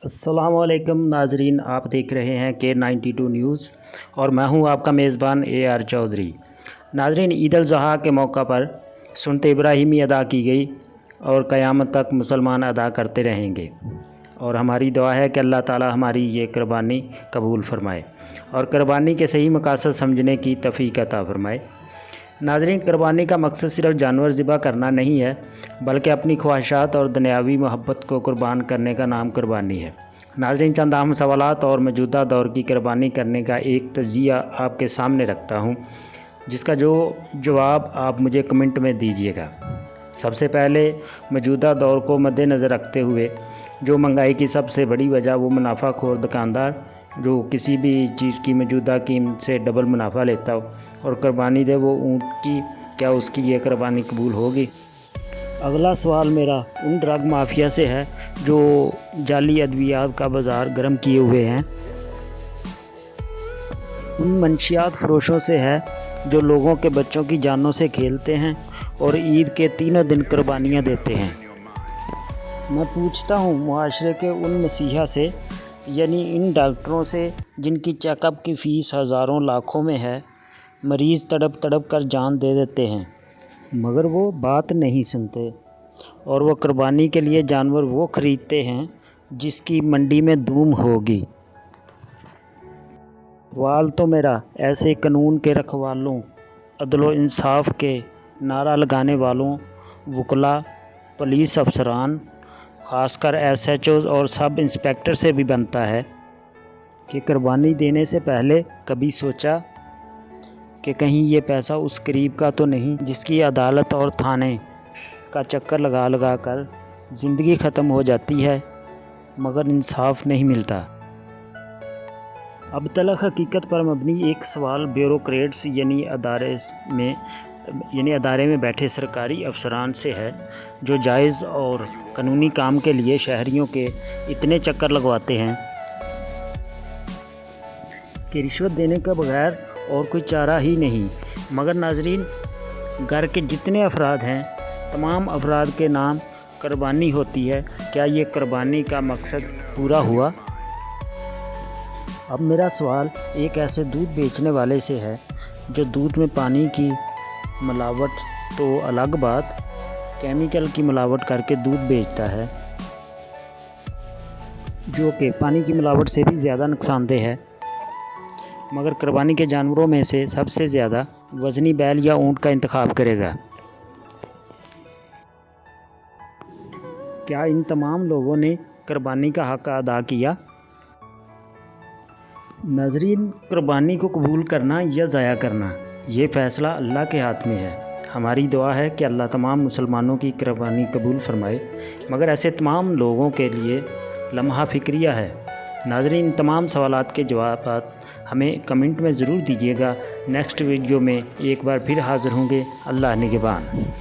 अस्सलाम वालेकुम नाजरीन, आप देख रहे हैं K92 न्यूज़ और मैं हूं आपका मेज़बान AR चौधरी। नाजरीन, ईद अल ज़ुहा के मौका पर सुन्नत इब्राहिमी अदा की गई और क़यामत तक मुसलमान अदा करते रहेंगे और हमारी दुआ है कि अल्लाह ताला हमारी ये कुर्बानी कबूल फ़रमाए और कुर्बानी के सही मकासद समझने की तौफ़ीक़ अता फ़रमाए। नाज़रीन, कुर्बानी का मकसद सिर्फ़ जानवर ज़िबा करना नहीं है, बल्कि अपनी ख्वाहिशात और दुनियावी मोहब्बत को कुर्बान करने का नाम कुर्बानी है। नाज़रीन, चंद अहम सवालात और मौजूदा दौर की कुर्बानी करने का एक तजिया आपके सामने रखता हूँ, जिसका जवाब आप मुझे कमेंट में दीजिएगा। सबसे पहले, मौजूदा दौर को मद्देनज़र रखते हुए जो महंगाई की सबसे बड़ी वजह वो मुनाफाखोर दुकानदार जो किसी भी चीज़ की मौजूदा कीमत से डबल मुनाफा लेता हो और कुर्बानी दे वो ऊँट की, क्या उसकी ये कुर्बानी कबूल होगी? अगला सवाल मेरा उन ड्रग माफिया से है जो जाली अद्वियात का बाज़ार गर्म किए हुए हैं, उन मंशियात फरोशों से है जो लोगों के बच्चों की जानों से खेलते हैं और ईद के तीनों दिन कुर्बानियाँ देते हैं। मैं पूछता हूँ मुआशरे के उन मसीहा से, यानी इन डॉक्टरों से जिनकी चेकअप की फ़ीस हज़ारों लाखों में है, मरीज़ तड़प तड़प कर जान दे देते हैं मगर वो बात नहीं सुनते और वो कुर्बानी के लिए जानवर वो ख़रीदते हैं जिसकी मंडी में धूम होगी। वाल तो मेरा ऐसे कानून के रखवालों, अदलो इंसाफ के नारा लगाने वालों, वकला, पुलिस अफसरान, ख़ासकर SHOs और सब इंस्पेक्टर से भी बनता है कि कुर्बानी देने से पहले कभी सोचा कि कहीं ये पैसा उस करीब का तो नहीं जिसकी अदालत और थाने का चक्कर लगा लगा कर ज़िंदगी ख़त्म हो जाती है मगर इंसाफ नहीं मिलता। अब तलख हकीकत पर मबनी एक सवाल ब्यूरोक्रेट्स यानी अदारे में बैठे सरकारी अफसरान से है जो जायज़ और कानूनी काम के लिए शहरियों के इतने चक्कर लगवाते हैं कि रिश्वत देने के बगैर और कोई चारा ही नहीं। मगर नाजरीन, घर के जितने अफराद हैं तमाम अफराद के नाम कुर्बानी होती है, क्या ये कुर्बानी का मकसद पूरा हुआ? अब मेरा सवाल एक ऐसे दूध बेचने वाले से है जो दूध में पानी की मिलावट तो अलग बात, केमिकल की मिलावट करके दूध बेचता है जो कि पानी की मिलावट से भी ज़्यादा नुकसानदेह है। मगर कुर्बानी के जानवरों में से सबसे ज़्यादा वज़नी बैल या ऊँट का इंतखाब करेगा। क्या इन तमाम लोगों ने कुर्बानी का हक़ अदा किया? नाज़रीन, कुर्बानी को कबूल करना या ज़ाया करना ये फ़ैसला अल्लाह के हाथ में है। हमारी दुआ है कि अल्लाह तमाम मुसलमानों की कुर्बानी कबूल फ़रमाए, मगर ऐसे तमाम लोगों के लिए लम्हा फ़िक्रिया है। नाज़रीन, तमाम सवालात के जवाब हमें कमेंट में ज़रूर दीजिएगा। नेक्स्ट वीडियो में एक बार फिर हाज़िर होंगे। अल्लाह निगहबान।